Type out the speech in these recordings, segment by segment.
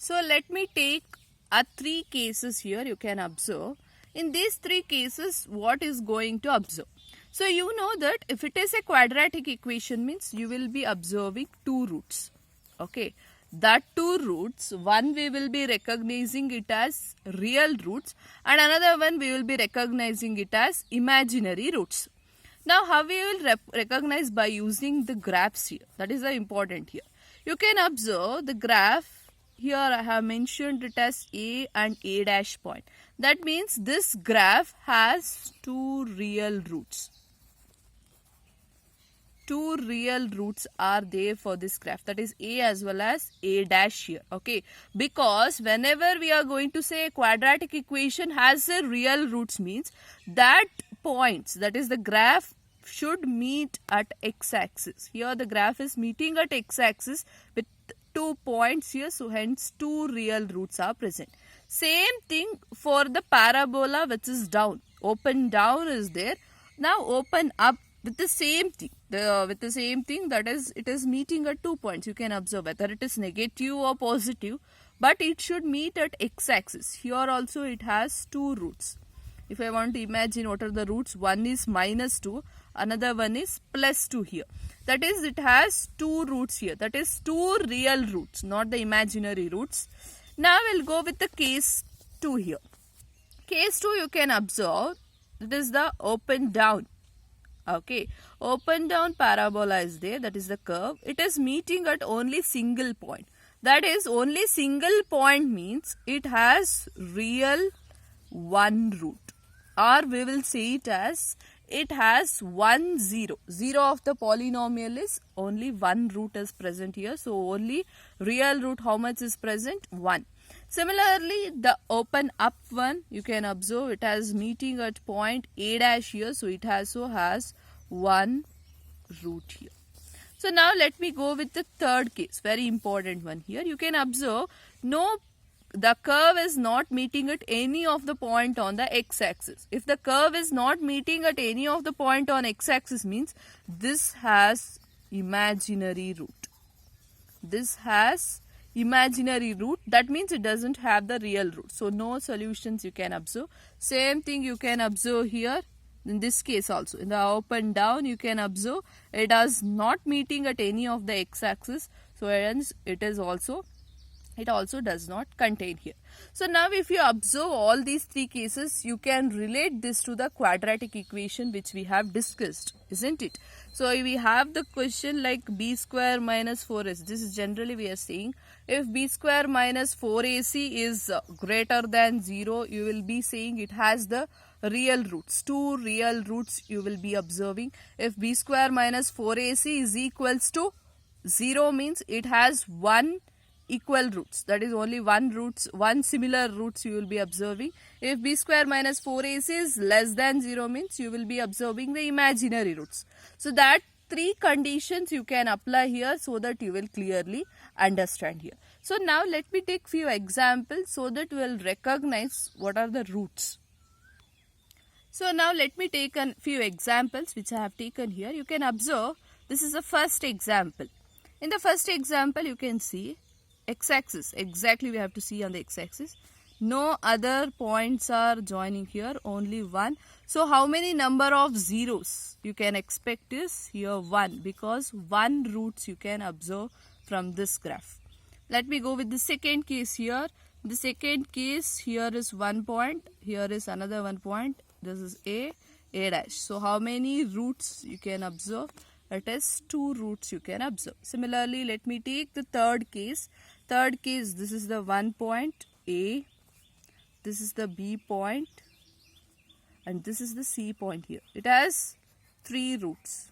So let me take three cases here. You can observe. In these three cases, what is going to observe? So you know that if it is a quadratic equation means you will be observing two roots. Okay. That two roots, one we will be recognizing it as real roots and another one we will be recognizing it as imaginary roots. Now how we will recognize? By using the graphs here. That is the important here. You can observe the graph here. I have mentioned it as A and A dash point. That means this graph has two real roots. Two real roots are there for this graph, that is A as well as A dash here. Okay, because whenever we are going to say a quadratic equation has a real roots means that points, that is the graph should meet at x-axis. Here the graph is meeting at x-axis with 2 points here, so hence two real roots are present. Same thing for the parabola which is down. Open down is there. Now open up with the same thing. That is, it is meeting at 2 points. You can observe whether it is negative or positive, but it should meet at x-axis. Here also it has two roots. If I want to imagine what are the roots, one is -2, another one is +2 here. That is, it has two roots here. That is two real roots, not the imaginary roots. Now we'll go with the case 2 here. Case 2 you can observe, it is the open down. Okay, open down parabola is there, that is the curve. It is meeting at only single point. That is, only single point means it has real one root, or we will say it as it has 1 0. 0 of the polynomial is only one root is present here. So only real root how much is present? 1. Similarly, the open up one, you can observe it has meeting at point A dash here. So it also has one root here. So now let me go with the third case, very important one here. You can observe the curve is not meeting at any of the point on the x-axis. If the curve is not meeting at any of the point on x-axis means this has imaginary root. This has imaginary root, that means it doesn't have the real root. So no solutions you can observe. Same thing you can observe here in this case also. In the open down you can observe it is not meeting at any of the x-axis. So hence it also does not contain here. So now if you observe all these three cases, you can relate this to the quadratic equation which we have discussed, isn't it? So we have the question like b square minus 4ac. This is generally we are saying if b square minus 4ac is greater than 0, you will be saying it has the real roots. Two real roots you will be observing. If b square minus 4ac is equals to 0 means it has one equal roots, that is only one similar roots you will be observing. If b square minus 4ac is less than 0 means you will be observing the imaginary roots. So that three conditions you can apply here so that you will clearly understand here. So now let me take few examples so that we will recognize what are the roots. So now let me take a few examples which I have taken here. You can observe this is the first example. In the first example you can see x-axis, exactly we have to see on the x-axis. No other points are joining here, only one. So how many number of zeros you can expect is here 1, because one roots you can observe from this graph. Let me go with the second case here. The second case, here is 1 point, here is another 1 point. This is A dash. So how many roots you can observe? It is 2 roots you can observe. Similarly, let me take the third case. Third case, this is the 1 point A, this is the B point, and this is the C point here. It has 3 roots.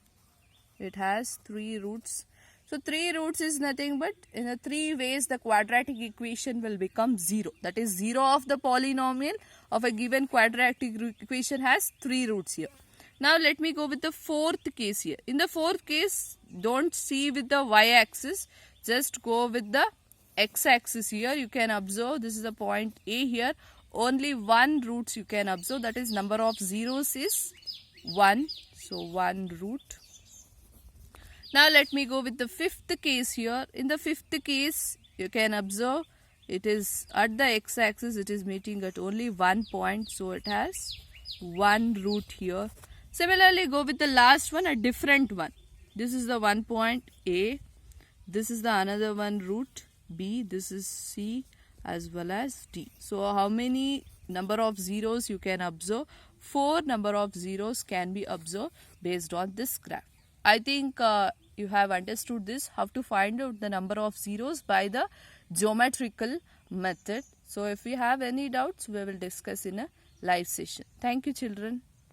It has 3 roots. So 3 roots is nothing but in the 3 ways the quadratic equation will become 0. That is 0 of the polynomial of a given quadratic equation has 3 roots here. Now let me go with the fourth case here. In the fourth case, don't see with the y-axis, just go with the x-axis here. You can observe this is the point A here. Only one roots you can observe, that is number of zeros is 1. So 1 root. Now let me go with the fifth case here. In the fifth case, you can observe it is at the x-axis, it is meeting at only 1 point, so it has 1 root here. Similarly, go with the last one, a different one. This is the 1 point A, this is the another one root B, this is C as well as D. So how many number of zeros you can observe? 4 number of zeros can be observed based on this graph. I think you have understood this, how to find out the number of zeros by the geometrical method. So if we have any doubts, we will discuss in a live session. Thank you, children.